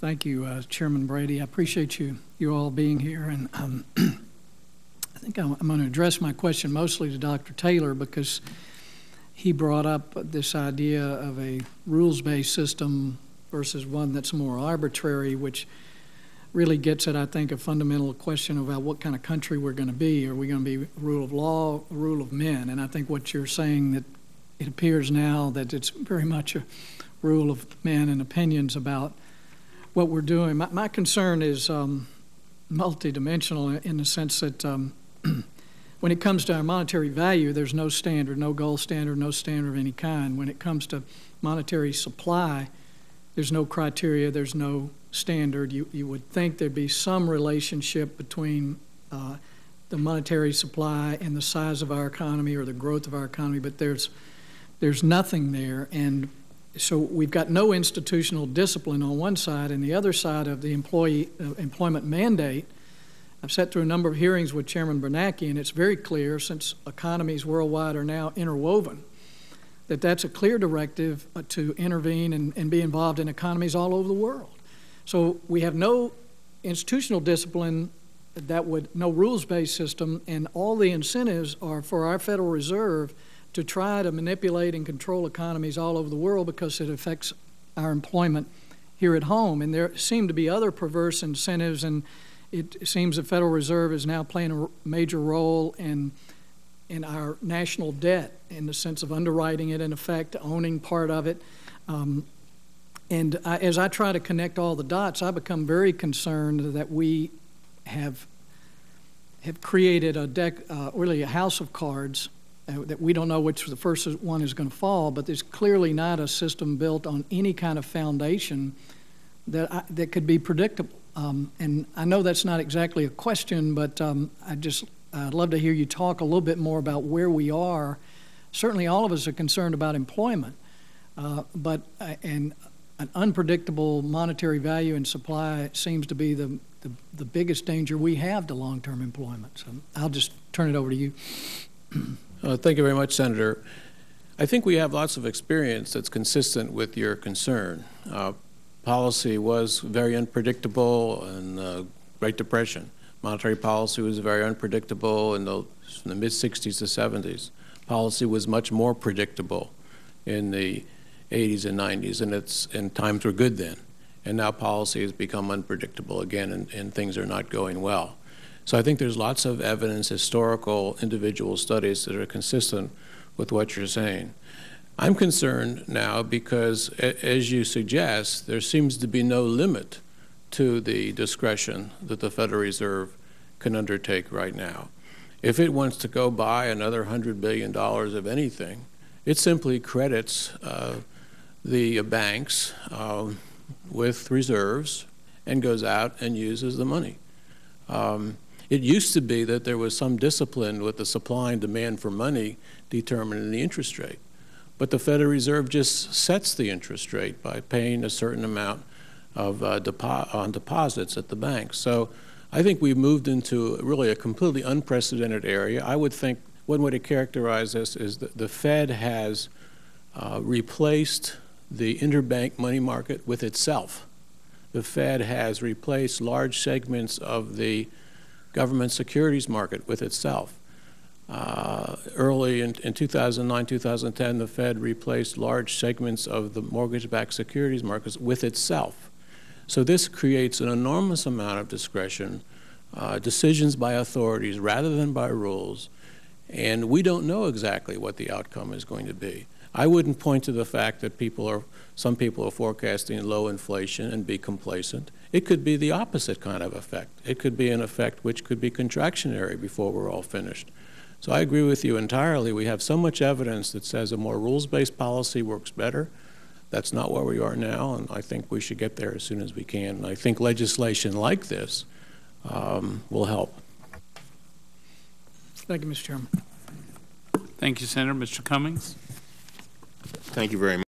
Thank you, Chairman Brady. I appreciate you all being here. And I think I'm going to address my question mostly to Dr. Taylor, because he brought up this idea of a rules-based system versus one that's more arbitrary, which really gets at, I think, a fundamental question about what kind of country we're going to be. Are we going to be rule of law, rule of men? And I think what you're saying, that it appears now that it's very much a rule of men and opinions about what we're doing. My concern is multidimensional in the sense that when it comes to our monetary value, there's no standard, no gold standard, no standard of any kind. When it comes to monetary supply, there's no criteria, there's no standard. You would think there'd be some relationship between the monetary supply and the size of our economy or the growth of our economy, but there's nothing there. And so we've got no institutional discipline on one side, and the other side of the employment mandate. I've sat through a number of hearings with Chairman Bernanke, and it's very clear, since economies worldwide are now interwoven, that that's a clear directive to intervene and be involved in economies all over the world. So we have no institutional discipline, no rules-based system, and all the incentives are for our Federal Reserve to try to manipulate and control economies all over the world because it affects our employment here at home. And there seem to be other perverse incentives, and it seems the Federal Reserve is now playing a major role in our national debt, in the sense of underwriting it, in effect, owning part of it. As I try to connect all the dots, I become very concerned that we have created really a house of cards that we don't know which the first one is going to fall, but there's clearly not a system built on any kind of foundation that could be predictable. And I know that's not exactly a question, but I'd love to hear you talk a little bit more about where we are. Certainly all of us are concerned about employment, but an unpredictable monetary value and supply seems to be the biggest danger we have to long-term employment. So I'll just turn it over to you. Thank you very much, Senator. I think we have lots of experience that's consistent with your concern. Policy was very unpredictable in the Great Depression. Monetary policy was very unpredictable in the mid-60s to 70s. Policy was much more predictable in the 80s and 90s, and times were good then. And now policy has become unpredictable again, and things are not going well. So I think there's lots of evidence, historical, individual studies that are consistent with what you're saying. I'm concerned now because, as you suggest, there seems to be no limit to the discretion that the Federal Reserve can undertake right now. If it wants to go buy another $100 billion of anything, it simply credits the banks with reserves and goes out and uses the money. It used to be that there was some discipline with the supply and demand for money determining the interest rate. But the Federal Reserve just sets the interest rate by paying a certain amount of on deposits at the bank. So I think we've moved into really a completely unprecedented area. I would think one way to characterize this is that the Fed has replaced the interbank money market with itself. The Fed has replaced large segments of the government securities market with itself. Early in 2009, 2010, the Fed replaced large segments of the mortgage-backed securities markets with itself. So this creates an enormous amount of discretion, decisions by authorities rather than by rules, and we don't know exactly what the outcome is going to be. I wouldn't point to the fact that some people are forecasting low inflation and be complacent. It could be the opposite kind of effect. It could be an effect which could be contractionary before we're all finished. So I agree with you entirely. We have so much evidence that says a more rules-based policy works better. That's not where we are now, and I think we should get there as soon as we can. And I think legislation like this will help. Thank you, Mr. Chairman. Thank you, Senator. Mr. Cummings. Thank you very much.